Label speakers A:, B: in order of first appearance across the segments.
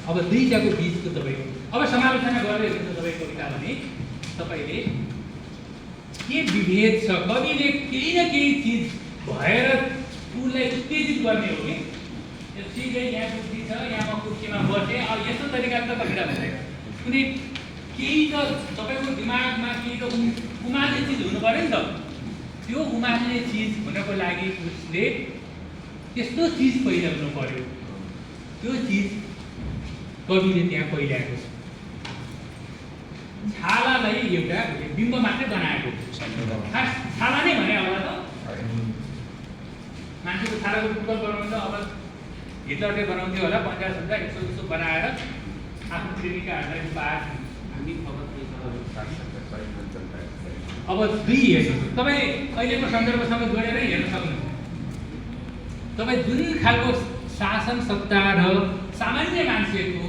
A: अब दुईटाको बिचको तपाईँको अब समालोचना गर्दै हुन्छ तपाईँ कविता भने तपाईँले के विभेद छ, कविले केही न केही चिज भएर उसलाई उत्तेजित गर्ने हो कि यो चिज यहाँ कुर्सी छ, यहाँ म कुर्सीमा बसेँ, अब यस्तो तरिकाले त कविता हुँदैन। कुनै केही त तपाईँको दिमागमा केही त उमाल्ने चिज हुनु पऱ्यो नि त। त्यो उमाल्ने चिज हुनको लागि उसले त्यस्तो चिज पहिल्याउनु पर्यो। त्यो चिज कविले त्यहाँ पहिल्याएको छ। छालालाई एउटा बिम्ब मात्रै बनाएको, खास छाला नै भने होला त। मान्छेको छालाको टुक्रा बनाउँछ, अब हिटलरले बनाउँथ्यो होला 50 यसो बनाएर आफ्नो प्रेमिकाहरूलाई पार। अब दुई हेर्नुहोस्, तपाईँ अहिलेको सन्दर्भसँग जोडेर हेर्न सक्नुहुन्छ। तपाईँ जुन खालको शासन सत्ता र सामान्य मान्छेको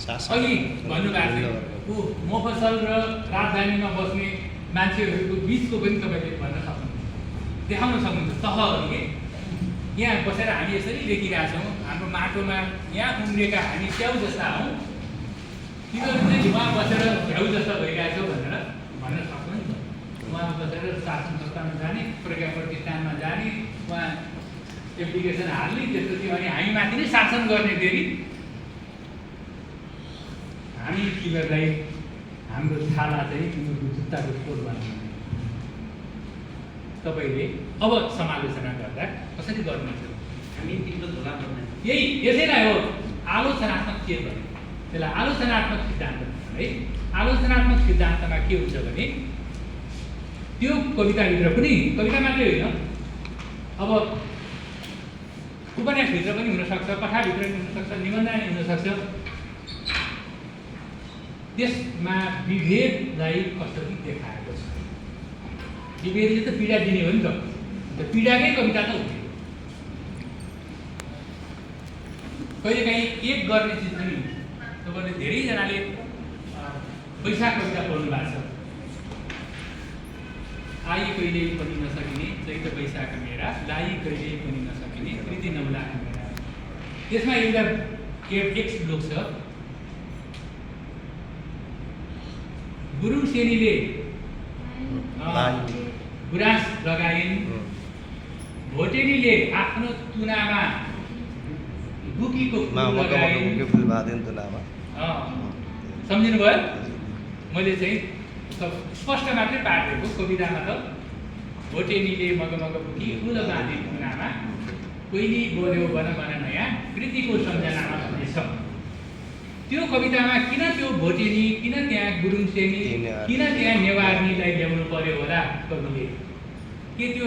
A: अहिले भन्नुभएको थियो ऊ मोफसल र राजधानीमा बस्ने मान्छेहरूको बिचको पनि तपाईँले भन्न सक्नुहुन्छ, देखाउन सक्नुहुन्छ। तहहरूले यहाँ बसेर हामी यसरी लेखिरहेछौँ, हाम्रो माटोमा यहाँ उम्रिएका हामी च्याउ जस्ता हौँ, तिनीहरू चाहिँ उहाँ बसेर झ्याउ जस्ता भइरहेछौँ भनेर भन्न सक्नुहुन्छ। उहाँ बसेर शासन संस्थानमा जाने, प्रज्ञा प्रतिष्ठानमा जाने, उहाँ एप्लिकेसन हाल्ने, त्यसपछि अनि हामी माथि नै शासन गर्ने। फेरि हामी तिमीहरूलाई हाम्रो छाला चाहिँ तिमीहरूको जुत्ताको खोल बनाउने। तपाईँले अब समालोचना गर्दा कसरी गर्नुहुन्छ?
B: हामी तिम्रो धोका पर्दैन।
A: यही यसैलाई हो आलोचनात्मक के भने, त्यसलाई आलोचनात्मक सिद्धान्त है। आलोचनात्मक सिद्धान्तमा के हुन्छ भने त्यो कविताभित्र पनि, कविता मात्रै होइन, अब उपन्यासभित्र पनि हुनसक्छ, कथाभित्र पनि हुनसक्छ, निबन्ध पनि हुनसक्छ। त्यसमा विभेदलाई कसरी देखाएको छ? विभेदले त पीडा दिने हो नि त, पीडाकै कविता त हुन्थ्यो। कहिलेकाहीँ एक गर्ने चिज पनि हुन्छ। तपाईँले धेरैजनाले वैशाख कविता पढ्नु भएको छ। आई कहिले पनि नसकिने चैत वैशाख मेरा, लाई कहिले पनि नसकिने कृति नौला मेरा। त्यसमा एउटा एक श्लोक छ, गुरुङ सेनीले गुराँस लगाइन्, भोटेनीले आफ्नो तुनामा बुकीको फुल लगाइन्। सम्झिनुभयो? मैले चाहिँ स्पष्ट मात्रै पारेको, कवितामा त भोटेनीले मगमग बुकी फुल बाँधे तुनामा, कोइली बोल्यो बन बन नयाँ कृतिको सम्झनामा भन्ने छ। त्यो कवितामा किन त्यो भोटेनी, किन त्यहाँ गुरुङ सेनी, किन त्यहाँ नेवारनीलाई ल्याउनु पर्यो होला कविले? के त्यो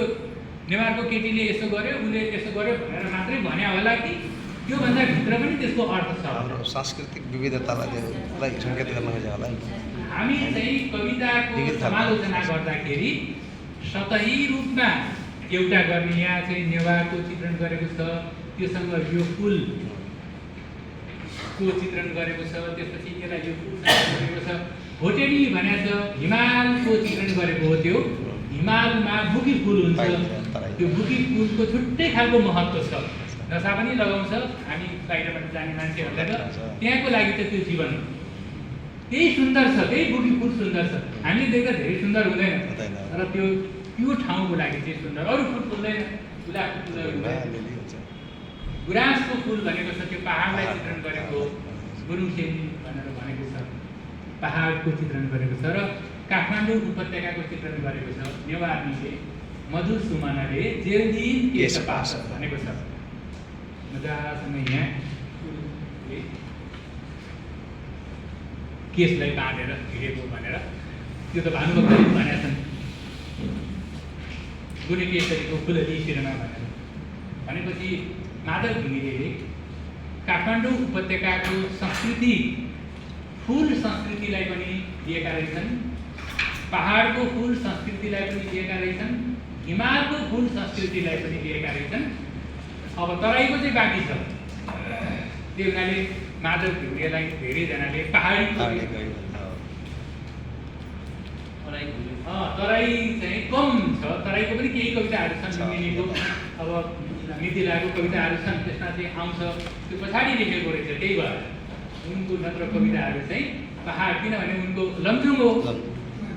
A: नेवारको केटीले यसो गर्यो, उसले यसो गर्यो भनेर मात्रै भन्या होला कि त्योभन्दा भित्र पनि त्यसको अर्थ छ?
C: सांस्कृतिक विविधतालाई सङ्केत गर्न खोजेको होला नि।
A: हामी चाहिँ कविताको समालोचना गर्दाखेरि सतही रूपमा एउटा गर्ने, यहाँ चाहिँ नेवारको चित्रण गरेको छ, त्योसँग यो फुलको चित्रण गरेको छ, त्यसपछि यसलाई यो फुल गरेको छ। भोटेनी भनेको छ हिमालको चित्रण गरेको हो। त्यो हिमालमा बुकी फुल हुन्छ, त्यो बुकी फुलको छुट्टै खालको महत्त्व छ। नशा पनि लगाउँछ हामी बाहिरबाट जाने मान्छेहरूलाई, त त्यहाँको लागि त त्यो जीवन हो। त्यही सुन्दर छ, त्यही बुकी फुल सुन्दर छ। हामीले देख्दा धेरै सुन्दर हुँदैन, तर त्यो ठाउँको लागि चाहिँ सुन्दर। अरू फुल फुल्दैन, गुलाबको फुलहरू गुराँसको फुल भनेको छ, त्यो पहाडलाई चित्रण गरेको गुरुङ सेनी भनेर भनेको छ, पहाडको चित्रण गरेको छ। र काठमाडौँ उपत्यकाको चित्रण गरेको छ नेवारनीले, मधु सुमनले जेलदिन केश पास भनेको छ। मजासँग यहाँ केसलाई बाँधेर हिँडेको भनेर, त्यो त भानुभक्तले भनेका छन्, गुने केसरीको फुलली शिरमा भनेर। भनेपछि माधव घिमिरेले काठमाडौँ उपत्यकाको संस्कृति, फुल संस्कृतिलाई पनि लिएका रहेछन्, पहाडको फुल संस्कृतिलाई पनि लिएका रहेछन्, हिमालको फुल संस्कृतिलाई पनि लिएका रहेछन्। अब तराईको चाहिँ बाँकी छ। त्यो हुनाले माधव घिमिरेलाई धेरैजनाले पहाडी तराई चाहिँ कम छ। तराईको पनि केही कविताहरू छन्, मिनिको अब मिथिलाको कविताहरू छन्, त्यसमा चाहिँ आउँछ, त्यो पछाडि लेखेको रहेछ। त्यही भएर उनको नत्र कविताहरू चाहिँ पहाड, किनभने उनको लमजुङ हो,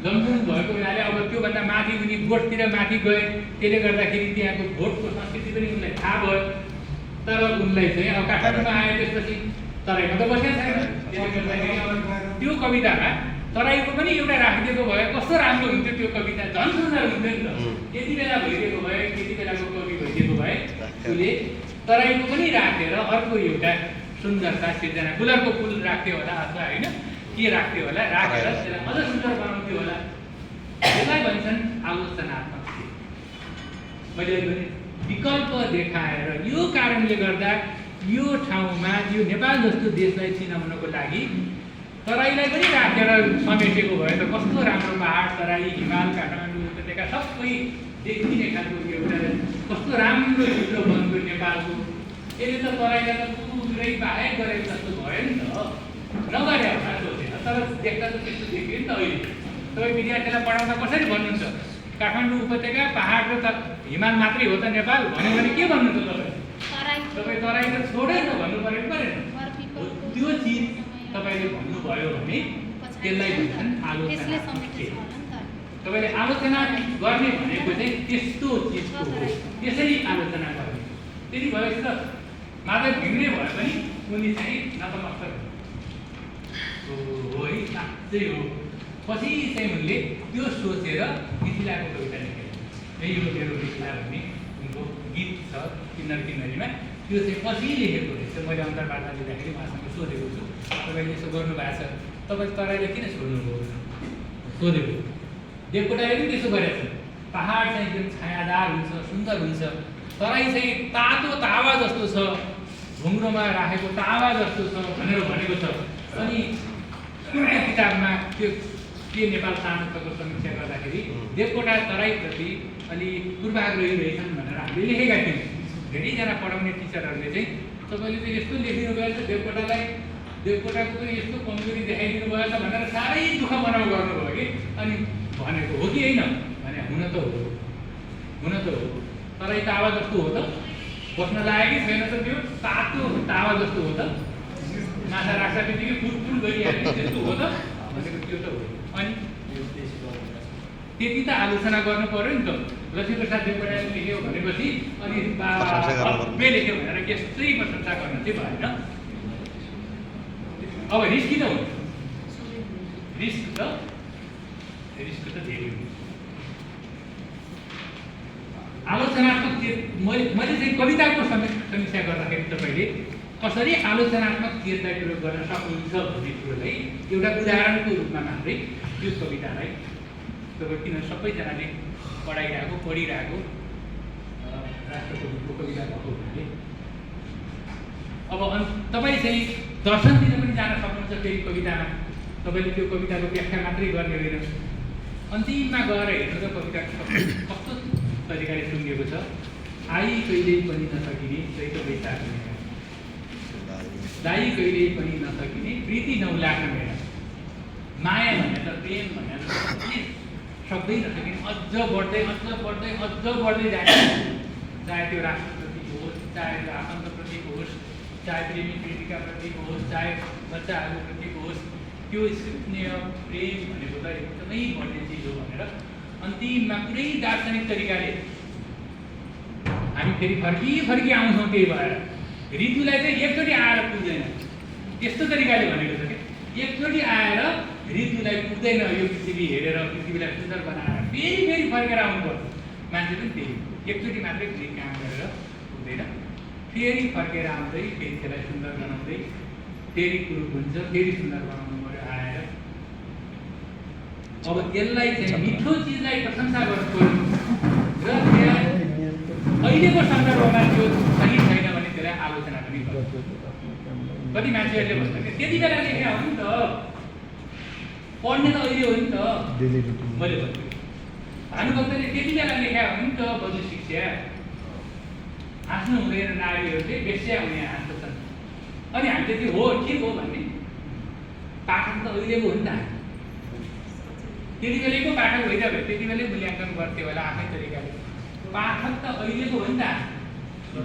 A: लमजुङ भएको हुनाले अब त्योभन्दा माथि उनी भोटतिर माथि गए, त्यसले गर्दाखेरि त्यहाँको भोटको संस्कृति पनि उनलाई थाहा भयो। तर उनलाई चाहिँ अब काठमाडौँमा आए त्यसपछि तराईमा त बसेको छैन, त्यसले गर्दाखेरि अब त्यो कवितामा तराईको पनि एउटा राखिदिएको भए कस्तो राम्रो हुन्थ्यो, त्यो कविता झन् सुन्दर हुन्थ्यो नि त। त्यति बेला भइदिएको भए, त्यति बेलाको कवि भइदिएको भए उसले तराईको पनि राखेर अर्को एउटा सुन्दरता सिर्जना, फुलरको फुल राख्थ्यो होला अथवा होइन के राख्थ्यो होला, राखेर त्यसलाई अझ सुन्दर बनाउँथ्यो होला। यसलाई भन्छन् आलोचनात्मक थिए। मैले भने विकल्प देखाएर यो कारणले गर्दा यो ठाउँमा यो नेपाल जस्तो देशलाई चिनाउनको लागि तराईलाई पनि राखेर समेटेको भए त कस्तो राम्रो पहाड, तराई, हिमाल, काठमाडौँ उपत्यका सबै देखिने खालको एउटा कस्तो राम्रो चित्र बन्यो नेपालको। यसले त तराईलाई त पुरै बाहेक गरेको जस्तो भयो नि त, नगरे होला सोचेर, तर देख्दा त त्यस्तो देखियो नि त। अहिले तपाईँ विद्यार्थीलाई पढाउँदा कसरी भन्नुहुन्छ काठमाडौँ उपत्यका, पहाड र त हिमाल मात्रै हो त नेपाल भन्यो भने के भन्नुहुन्छ तपाईँ तराई त छोडै न भन्नु पऱ्यो कि परेन? त्यो चिज तपाईँले भन्नुभयो भने त्यसलाई भन्छन् आलोचनात्मक थिए। तपाईँले आलोचना गर्ने भनेको चाहिँ त्यस्तो चिजको हो, त्यसरी आलोचना गर्ने। त्यति भएपछि त माधव घिमिरे भए पनि उनी चाहिँ नतमस्तक हो है, साँच्चै हो। पछि चाहिँ उनले त्यो सोचेर मिथिलाको कविता लेखे। यही हो मेरो मिथिला भन्ने उनको गीत छ किन्नर किन्नरीमा, त्यो चाहिँ पछि लेखेको रहेछ। मैले अन्तर्वार्ता लिँदाखेरि उहाँसँग सोधेको छु, तपाईँले यसो गर्नुभएको छ, तपाईँ तराईले किन छोड्नुभयो सोधेको। देवकोटाले पनि त्यसो गरेको छ, पहाड चाहिँ एकदम छायादार हुन्छ, सुन्दर हुन्छ, तराई चाहिँ तातो तावा जस्तो छ, ढुङ्ग्रोमा राखेको तावा जस्तो छ भनेर भनेको छ। अनि कुनै किताबमा त्यो के नेपाल सानोत्वको समीक्षा गर्दाखेरि देवकोटा तराईप्रति अलि पूर्वाग्रही रहेछन् भनेर हामीले लेखेका थियौँ। धेरैजना पढाउने टिचरहरूले चाहिँ तपाईँले त यस्तो लेखिनु भयो त देवकोटाको पनि यस्तो कमजोरी देखाइदिनु भयो त भनेर साह्रै दुःख मनाउ गर्नुभयो कि। अनि भनेको हो कि होइन भने हुन त हो, तराई तावा जस्तो हो त, बस्न लागेकै छैन त, त्यो तातो तावा जस्तो हो त, माछा राख्दा बित्तिकै फुल गरिहाल्ने त्यस्तो हो त भनेको त्यो त हो। अनि त्यति त आलोचना गर्नु पऱ्यो नि त। लक्ष्मीप्रसाद देवकोटाले लेख्यो भनेपछि अनि भव्य लेख्यो भनेर यस्तै प्रशंसा गर्न चाहिँ भएन। अब रिस किन हुन्छ? रिस त धेरै हुन्छ। आलोचनात्मक मैले चाहिँ कविताको समीक्षा गर्दाखेरि तपाईँले कसरी आलोचनात्मक चेतलाई प्रयोग गर्न सक्नुहुन्छ भन्ने कुरोलाई एउटा उदाहरणको रूपमा मात्रै यो कवितालाई तपाईँ किन सबैजनाले पढिरहेको राष्ट्रकविको कविता भएको हुनाले अब तपाईँ चाहिँ दर्शनतिर पनि जान सक्नुहुन्छ। फेरि कवितामा तपाईँले त्यो कविताको व्याख्या मात्रै गर्ने होइन, अन्तिममा गएर हेर्नु त कविता कस्तो तरिकाले सुनिएको छ। आई कहिल्यै पनि नसकिने चैत वैशाख मेरा, दाई कहिल्यै पनि नसकिने प्रीति नौलाख मेरा, माया भनेर प्रेम भनेर सक्दै नसकिने अझ बढ्दै जाने, चाहे त्यो राष्ट्रप्रति होस्, चाहे त्यो आफन्तप्रति होस्, चाहे प्रेमी प्रेमिकाप्रति होस्, चाहे बच्चाहरूप्रति होस्, त्यो स्नेह प्रेम भनेको त एकदमै बढ्ने चिज हो भनेर अन्तिममा पुरै दार्शनिक तरिकाले हामी फेरि फर्की आउँछौँ। त्यही भएर ऋतुलाई चाहिँ एकचोटि आएर पुग्दैन, त्यस्तो तरिकाले भनेको छ कि एकचोटि आएर ऋतुलाई पुग्दैन, यो पृथ्वी हेरेर पृथ्वीलाई सुन्दर बनाएर फेरि फर्केर आउनुपर्छ। मान्छे पनि त्यही एकचोटि मात्रै फेरि काम गरेर पुग्दैन, फेरि फर्केर आउँदै फेरि त्यसलाई सुन्दर बनाउँदै फेरि कुरो हुन्छ, फेरि सुन्दर बनाउनु पऱ्यो आएर। अब यसलाई चाहिँ मिठो चिजलाई प्रशंसा गर्नु पऱ्यो र अहिलेको सन्दर्भमा त्यो सही छैन भने त्यसलाई आलोचना पनि गर्छ। कति मान्छेहरूले भन्छ कि त्यति बेला लेखे हो नि त, पढ्ने त अहिले हो नि त। मैले भन्छु भानुभक्तले त्यति बेला लेखे हो नि त बजु शिक्षा, हाँस्नु हुँदैन नारीहरूले बेस्या हुने हाँस्छन्। अनि हामीले त्यो हो के हो भन्ने पाठक त अहिलेको हो नि त, त्यति बेलैको पाठक होइन भए त्यति बेलै मूल्याङ्कन गर्थ्यो होला आफ्नै तरिकाले। पाठक त अहिलेको हो नि त,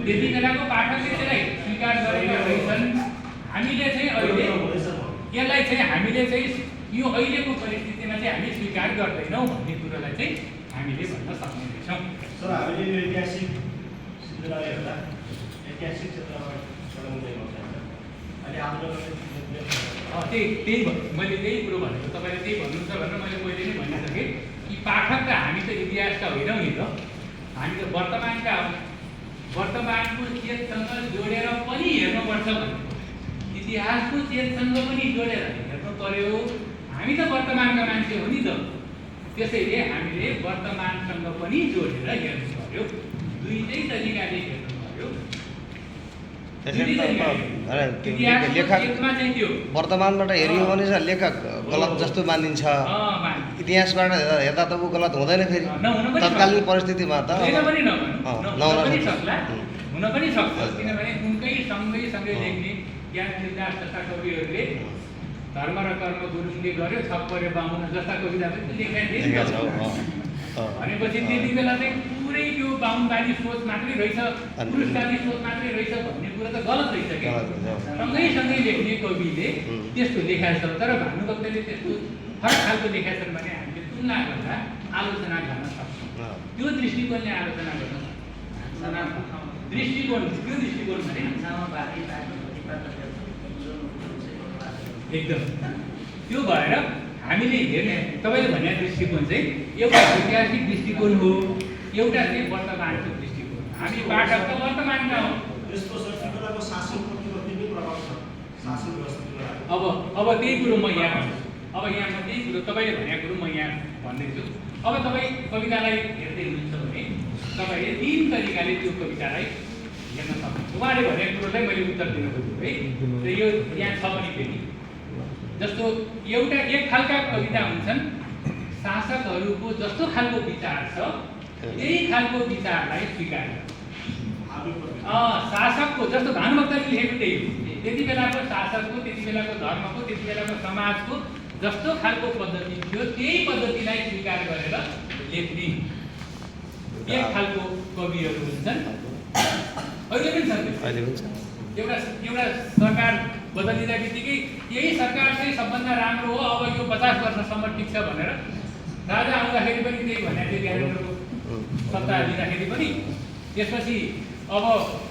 A: त्यति बेलाको पाठकले त्यसलाई स्वीकार गरेका रहेछन्। हामीले चाहिँ अहिले यसलाई चाहिँ हामीले चाहिँ यो अहिलेको परिस्थितिमा चाहिँ हामी स्वीकार गर्दैनौँ भन्ने कुरोलाई चाहिँ हामीले भन्न सक्ने रहेछौँ।
D: सर हामीले यो ऐतिहासिक सिद्धिलाई हेर्दा ऐतिहासिक क्षेत्रमा सडक अहिले
A: मैले त्यही कुरो भनेको तपाईँले त्यही भन्नुहुन्छ भनेर मैले पहिले नै भनिसकेँ कि पाठकका हामी त इतिहासका होइनौँ नि त, हामी त वर्तमानको चेतसँग जोडेर पनि हेर्नुपर्छ भनेको, इतिहासको चेतसँग पनि जोडेर हेर्नु पर्यो। हामी त वर्तमानका मान्छे हो नि त, त्यसैले हामीले वर्तमानसँग पनि जोडेर हेर्नु पर्यो, दुईटै तरिकाले हेर्नु पर्यो।
C: लेखक वर्तमानबाट हेरियो भने चाहिँ लेखक गलत जस्तो मानिन्छ, इतिहासबाट हेर्दा त ऊ गलत हुँदैन फेरि तत्कालीन परिस्थितिमा त
A: हुन पनि सक्छ, किनभने उनकै सँगै लेख्ने ज्ञान सिद्धार्थ जस्ता कविहरूले धर्म र कर्म गुरुङले गर्यो, छप्परे बाहुन जस्ता कविता पनि लेखेका थिए भनेपछि त्यति बेला चाहिँ पुरै त्यो बाहुनवादी सोच मात्रै रहेछ, पुरुषवादी सोच मात्रै रहेछ भन्ने कुरा त गलत रहेछ कि। सँगै लेख्ने कविले त्यस्तो लेखाएको छ, तर भानुभक्तले त्यस्तो फरक खालको लेखेका छन् भने हामीले तुलना गर्दा आलोचना गर्न सक्छौँ। त्यो दृष्टिकोणले आलोचना गर्न सक्छौँ। दृष्टिकोण भने एकदम त्यो भएर हामीले हेर्ने तपाईँले भने दृष्टिकोण चाहिँ एउटा ऐतिहासिक दृष्टिकोण हो, एउटा चाहिँ वर्तमानको दृष्टिकोण। हामी पाठक त वर्तमानका हौँ।
D: यस्तो संस्कृतिको शासनप्रति कति प्रभाव छ, शासन व्यवस्था।
A: अब त्यही कुरो म यहाँ भन्छु। अब यहाँ म त्यही कुरो तपाईँले भनेको कुरो म यहाँ भन्दैछु। अब तपाईँ कवितालाई हेर्दै हुनुहुन्छ भने तपाईँले 3 तरिकाले त्यो कवितालाई हेर्न सक्नुहुन्छ। उहाँले भनेको कुरोलाई मैले उत्तर दिन खोजेँ है, र यो यहाँ छ पनि फेरि। जस्तो एउटा एक खालका कविता हुन्छन् शासकहरूको जस्तो खालको विचार छ त्यही खालको विचारलाई स्वीकार गर्छ। शासकको जस्तो भानुभक्तले लेखेको त्यही हो, त्यति बेलाको शासकको, त्यति बेलाको धर्मको, त्यति बेलाको समाजको जस्तो खालको पद्धति थियो त्यही पद्धतिलाई स्वीकार गरेर लेख्ने एक खालको कविहरू हुन्छन्। अहिले पनि छन्। एउटा सरकार बदलिँदा बित्तिकै यही सरकार चाहिँ सबभन्दा राम्रो हो, अब यो 50 वर्षसम्म टिक्छ भनेर राजा आउँदाखेरि पनि त्यही भनेको थियो, ज्ञानेन्द्रको सत्ता लिँदाखेरि पनि, त्यसपछि अब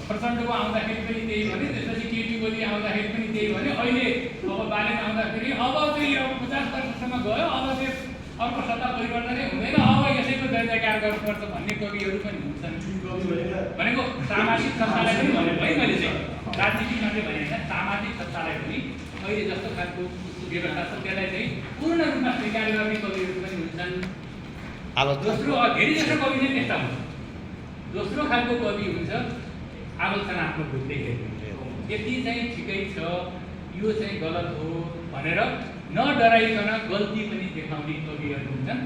A: प्रचण्डको आउँदाखेरि पनि त्यही भने, त्यसपछि केपी ओली आउँदाखेरि पनि त्यही भने, अहिले अब बालेन आउँदाखेरि अब चाहिँ अब 50 वर्षसम्म गयो, अब चाहिँ अर्को सत्ता परिवर्तनै हुँदैन, अब यसैको जय जयकार गर्नुपर्छ भन्ने कविहरू पनि हुन्छन्। भनेको सामाजिक सत्तालाई पनि भनेको है मैले चाहिँ, राजनीतिक मात्रै भने होइन, सामाजिक सत्तालाई पनि अहिले जस्तो खालको व्यवस्था छ त्यसलाई चाहिँ पूर्ण रूपमा स्वीकार गर्ने कविहरू पनि हुन्छन्। दोस्रो धेरै जस्तो कवि चाहिँ त्यस्ता हुन्छ। दोस्रो खालको कवि हुन्छ आलोचनात्मक रूपले हेर्ने, यति चाहिँ ठिकै छ, यो चाहिँ गलत हो भनेर नडराइकन गल्ती पनि देखाउने कविहरू हुन्छन्।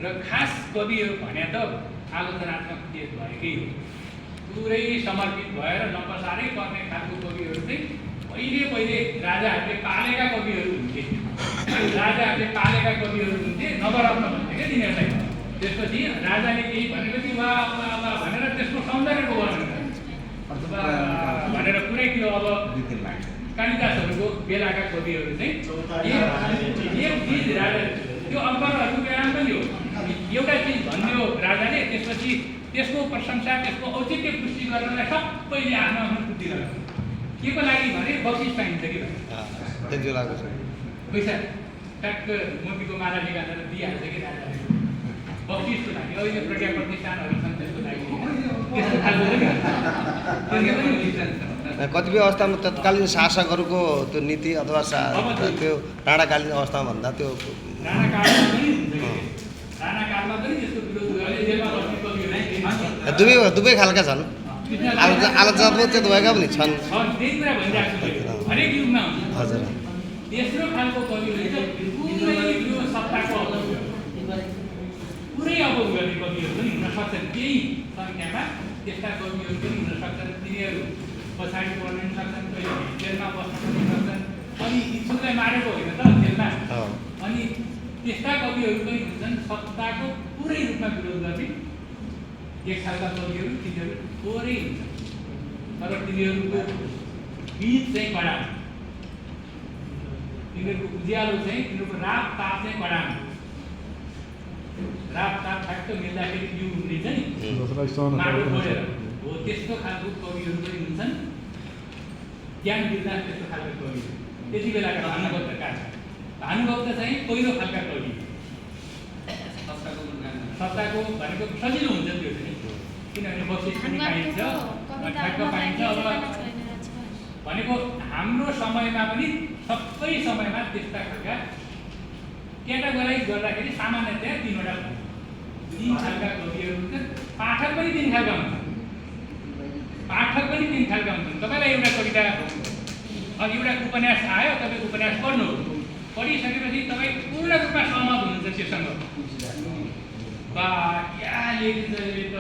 A: र खास कविहरू भने त आलोचनात्मक तेज भएकै हो, पुरै समर्पित भएर नपसारै पर्ने खालको कविहरू चाहिँ पहिले राजाहरूले पालेका कविहरू हुन्थे। नवरत्न भन्थे क्या तिनीहरूलाई। त्यसपछि राजाले केही भनेपछि वा भनेर त्यसको सौन्दर्यको वर्णन भनेर पुरै त्यो अब कालिदासहरूको बेलाका कविहरू चाहिँ त्यो अकबरहरूको बेलामा पनि हो, एउटा चिज भन्यो राजाले, त्यसपछि त्यसको प्रशंसा, त्यसको औचित्य पुष्टि गर्नलाई सबैले आफ्नो बुद्धि लगाउँछ। के को लागि भने बक्सिस पाइन्छ कि पैसा ट्याक्क मोतीको माला निकालेर दिइहाल्छ कि राजाले बक्सिसको लागि। अहिले प्रज्ञा प्रतिष्ठानहरू छन् त्यसको लागि, त्यस्तो खालको
C: कतिपय अवस्थामा तत्कालीन शासकहरूको त्यो नीति अथवा त्यो राणाकालीन अवस्थामा भन्दा त्यो दुवै खालका छन्, आलोचनात्मक चाहिँ भएका पनि छन्।
A: हरेक युगमा
C: हजुर
A: तेस्रो खालको कविहरू चाहिँ पुरै अबोध गर्ने कविहरू पनि हुन सक्छन्, केही सङ्ख्यामा त्यस्ता कविहरू पनि हुन सक्छन्। तिनीहरू पछाडि पर्न सक्छन्, कहिले जेलमा बस्न पनि सक्छन्, अनि इच्छुकलाई मारेको होइन त जेलमा। अनि त्यस्ता कविहरू पनि हुन्छन् सत्ताको पुरै रूपमा विरोध गर्ने एक खालका कविहरू, तिनीहरू थोरै हुन्छन्, तर तिनीहरूको बीच चाहिँ कडा हुन्छ। तिनीहरूको उज्यालो चाहिँ तिनीहरूको राप ताप चाहिँ कडा हुन्छ। राप ताप ठ्याक्क मिल्दाखेरि यो उम्रिन्छ नि माटो बढेर हो, त्यस्तो खालको कविहरू पनि हुन्छन्। ज्ञान दिँदा त्यस्तो खालको कवि त्यति बेलाका भानुभक्त कहाँ छ? भानुभक्त चाहिँ पहिलो खालका कवि। सत्ताको भनेको सजिलो हुन्छ त्यो चाहिँ, किनभने बक्सिस पनि पाइन्छ, ठ्याक्क पाइन्छ। अब भनेको हाम्रो समयमा पनि सबै समयमा त्यस्ता खालका क्याटेगोराइज गर्दाखेरि सामान्यतया तीन खालका कविहरू हुन्छन्। पाठक पनि तीन खालका हुन्छन्। तपाईँलाई एउटा कविता एउटा उपन्यास आयो, तपाईँ उपन्यास पढ्नु, पढिसकेपछि तपाईँ पूर्ण रूपमा सहमत हुनुहुन्छ त्योसँग। बा क्या लेखिन्छ यसले त,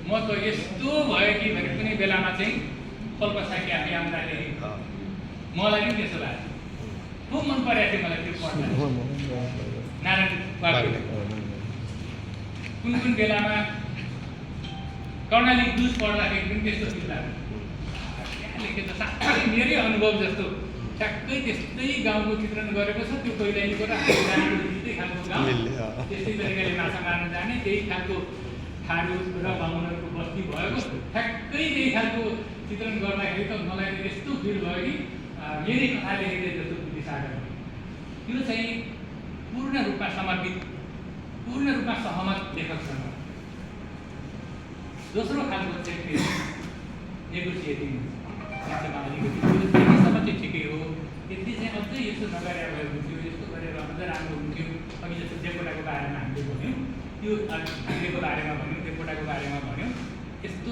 A: म त यस्तो भयो कि भने कुनै बेलामा चाहिँ कल्पसाकी आफै आउँदाखेरि मलाई पनि त्यसो लाग्यो। खुब मन परेको थियो मलाई त्यो पढ्दा नारायण बाबुले। कुन बेलामा कर्णाली दुज पढ्दाखेरि पनि त्यस्तो फिल लाग्यो। क्या लेखे त साँच्चै मेरै अनुभव जस्तो ठ्याक्कै त्यस्तै गाउँको चित्रण गरेको छ। त्यो कैलालीको र त्यस्तै खालको गाउँ, त्यस्तै तरिकाले माछा मार्न जाने, त्यही खालको थारू र बाहुनहरूको बस्ती भएको, ठ्याक्कै त्यही खालको चित्रण गर्दाखेरि त मलाई त यस्तो फिल भयो कि मेरै कथा लेखेको जस्तो बुझिसकेको। त्यो चाहिँ पूर्ण रूपमा समर्पित, पूर्ण रूपमा सहमत लेखकसँग। दोस्रो खालको चाहिँ नेगोसिएटिङ मान्छेमा अलिकति त्यतिसम्म चाहिँ ठिकै हो, यति चाहिँ अझै यस्तो नगरे भए हुन्थ्यो, यस्तो गरेर अझ राम्रो हुन्थ्यो। अघि जस्तो देवकोटाको बारेमा हामीले भन्यौँ, त्यो घिरेको बारेमा भन्यौँ, देवकोटाको बारेमा भन्यौँ। यस्तो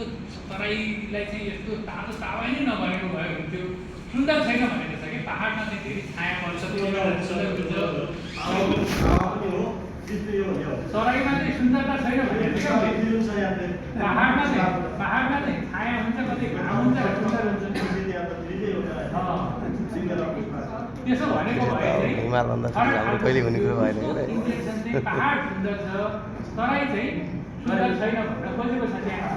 A: तराईलाई चाहिँ यस्तो तातो तावा नै नभनेको भए हुन्थ्यो। सुन्दर छैन भनेको छ कि पाहाडमा चाहिँ धेरै छाया पर्छ, तराईमा चाहिँ सुन्दरता छैन भनेको छ। पाहाडमा चाहिँ छाया हुन्छ, कतै घाम हुन्छ, सुन्दर हुन्छ। त्यसो भनेको भए चाहिँ पाहाड सुन्दर छ, तराई चाहिँ सुन्दर छैन भनेर खोजेको छ त्यहाँ।